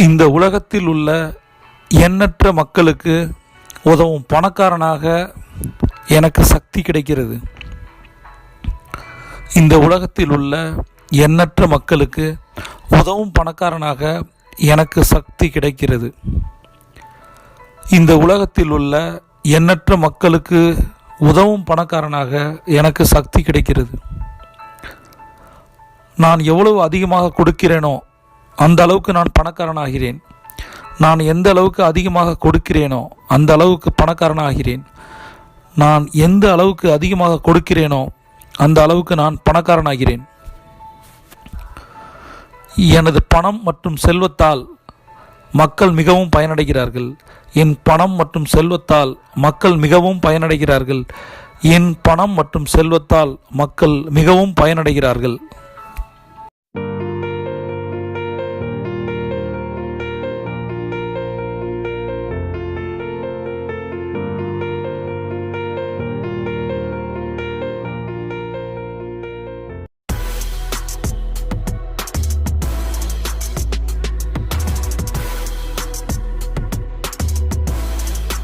இந்த உலகத்தில் உள்ள எண்ணற்ற மக்களுக்கு உதவும் பணக்காரனாக எனக்கு சக்தி கிடைக்கிறது. இந்த உலகத்தில் உள்ள எண்ணற்ற மக்களுக்கு உதவும் பணக்காரனாக எனக்கு சக்தி கிடைக்கிறது. இந்த உலகத்தில் உள்ள எண்ணற்ற மக்களுக்கு உதவும் பணக்காரனாக எனக்கு சக்தி கிடைக்கிறது. நான் எவ்வளவு அதிகமாக கொடுக்கிறேனோ அந்த அளவுக்கு நான் பணக்காரனாகிறேன். நான் எந்த அளவுக்கு அதிகமாக கொடுக்கிறேனோ அந்த அளவுக்கு பணக்காரனாகிறேன். நான் எந்த அளவுக்கு அதிகமாக கொடுக்கிறேனோ அந்த அளவுக்கு நான் பணக்காரனாகிறேன். எனது பணம் மற்றும் செல்வத்தால் மக்கள் மிகவும் பயனடைகிறார்கள். என் பணம் மற்றும் செல்வத்தால் மக்கள் மிகவும் பயனடைகிறார்கள். என் பணம் மற்றும் செல்வத்தால் மக்கள் மிகவும் பயனடைகிறார்கள்.